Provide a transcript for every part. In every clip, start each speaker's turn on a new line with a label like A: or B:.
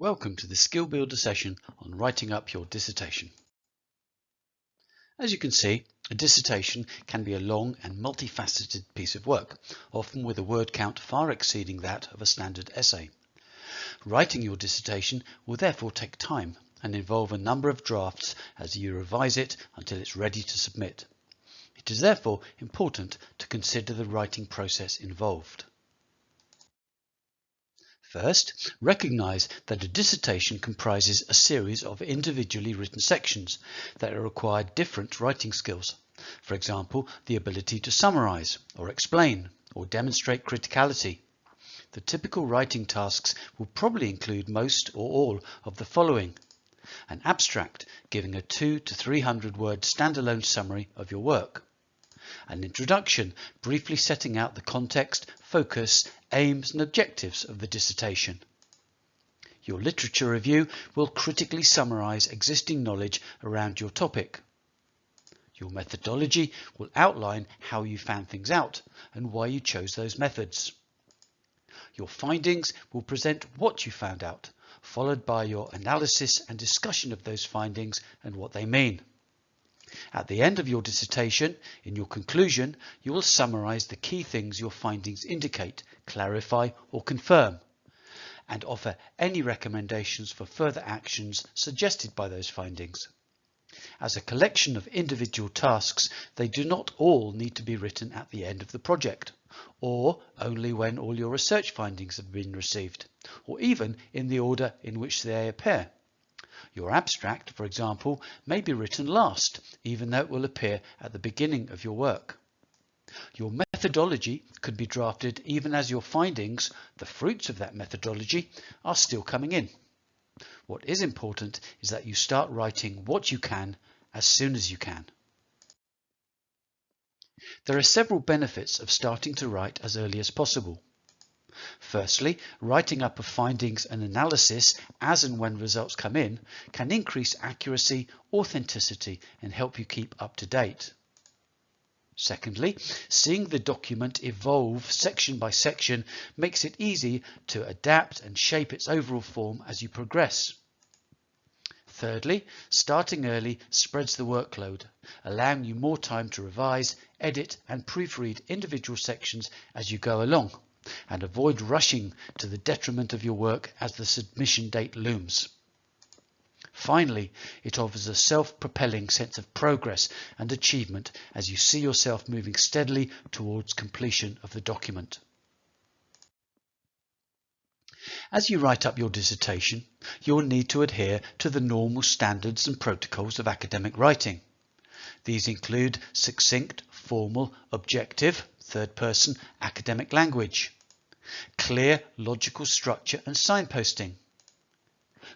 A: Welcome to the Skill Builder session on writing up your dissertation. As you can see, a dissertation can be a long and multifaceted piece of work, often with a word count far exceeding that of a standard essay. Writing your dissertation will therefore take time and involve a number of drafts as you revise it until it's ready to submit. It is therefore important to consider the writing process involved. First, recognize that a dissertation comprises a series of individually written sections that require different writing skills. For example, the ability to summarize, or explain, or demonstrate criticality. The typical writing tasks will probably include most or all of the following: an abstract giving a 200 to 300 word standalone summary of your work. An introduction briefly setting out the context, focus, aims and objectives of the dissertation. Your literature review will critically summarize existing knowledge around your topic. Your methodology will outline how you found things out and why you chose those methods. Your findings will present what you found out, followed by your analysis and discussion of those findings and what they mean. At the end of your dissertation, in your conclusion, you will summarize the key things your findings indicate, clarify or confirm, and offer any recommendations for further actions suggested by those findings. As a collection of individual tasks, they do not all need to be written at the end of the project, or only when all your research findings have been received, or even in the order in which they appear. Your abstract, for example, may be written last, even though it will appear at the beginning of your work. Your methodology could be drafted even as your findings, the fruits of that methodology, are still coming in. What is important is that you start writing what you can as soon as you can. There are several benefits of starting to write as early as possible. Firstly, writing up of findings and analysis as and when results come in can increase accuracy, authenticity, and help you keep up to date. Secondly, seeing the document evolve section by section makes it easy to adapt and shape its overall form as you progress. Thirdly, starting early spreads the workload, allowing you more time to revise, edit, and proofread individual sections as you go along, and avoid rushing to the detriment of your work as the submission date looms. Finally, it offers a self-propelling sense of progress and achievement as you see yourself moving steadily towards completion of the document. As you write up your dissertation, you will need to adhere to the normal standards and protocols of academic writing. These include succinct, formal, objective, third-person academic language, clear logical structure and signposting,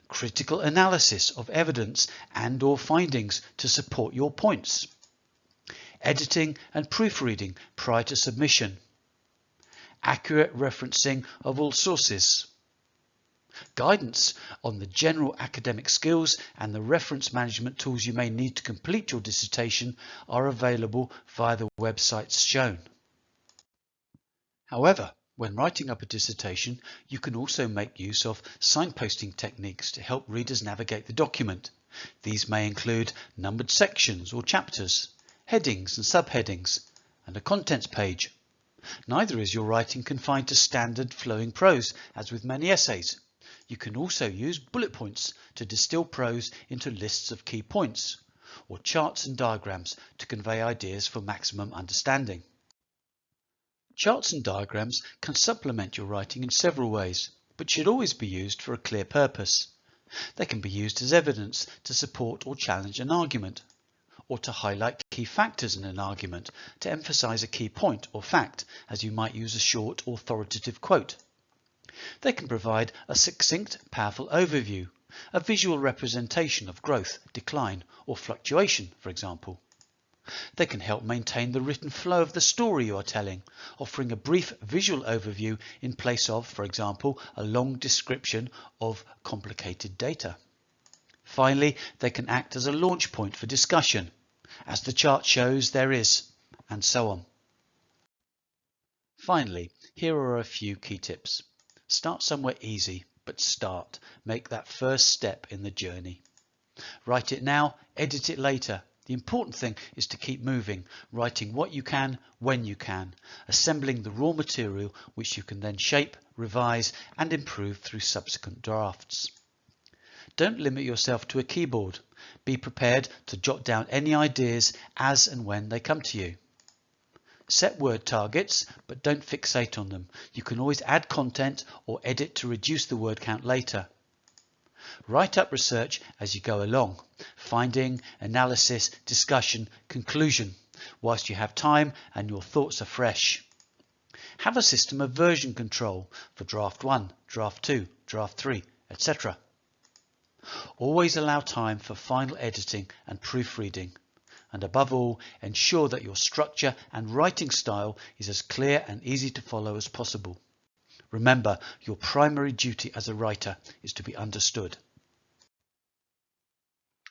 A: critical analysis of evidence and or findings to support your points, editing and proofreading prior to submission, accurate referencing of all sources, guidance on the general academic skills and the reference management tools you may need to complete your dissertation are available via the websites shown. However, when writing up a dissertation, you can also make use of signposting techniques to help readers navigate the document. These may include numbered sections or chapters, headings and subheadings, and a contents page. Neither is your writing confined to standard flowing prose, as with many essays. You can also use bullet points to distill prose into lists of key points, or charts and diagrams to convey ideas for maximum understanding. Charts and diagrams can supplement your writing in several ways, but should always be used for a clear purpose. They can be used as evidence to support or challenge an argument, or to highlight key factors in an argument to emphasize a key point or fact, as you might use a short authoritative quote. They can provide a succinct, powerful overview, a visual representation of growth, decline, or fluctuation, for example. They can help maintain the written flow of the story you are telling, offering a brief visual overview in place of, for example, a long description of complicated data. Finally, they can act as a launch point for discussion, as the chart shows there is, and so on. Finally, here are a few key tips. Start somewhere easy. but start. Make that first step in the journey. Write it now, edit it later. The important thing is to keep moving, writing what you can, when you can, assembling the raw material which you can then shape, revise and improve through subsequent drafts. Don't limit yourself to a keyboard. Be prepared to jot down any ideas as and when they come to you. Set word targets, but don't fixate on them. You can always add content or edit to reduce the word count later. Write up research as you go along, finding, analysis, discussion, conclusion, whilst you have time and your thoughts are fresh. Have a system of version control for draft 1, draft 2, draft 3, etc. Always allow time for final editing and proofreading. And above all, ensure that your structure and writing style is as clear and easy to follow as possible. Remember, your primary duty as a writer is to be understood.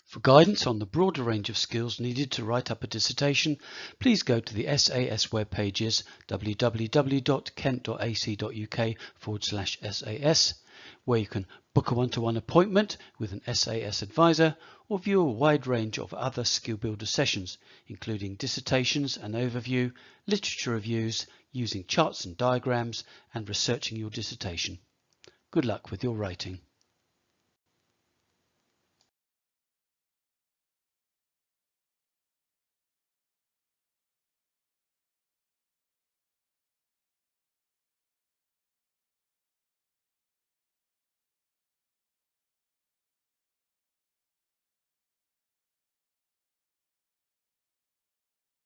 A: For guidance on the broader range of skills needed to write up a dissertation, please go to the SAS web pages www.kent.ac.uk/SAS, where you can book a one-to-one appointment with an SAS advisor or view a wide range of other skill builder sessions, including dissertations and overview, literature reviews, using charts and diagrams, and researching your dissertation. Good luck with your writing.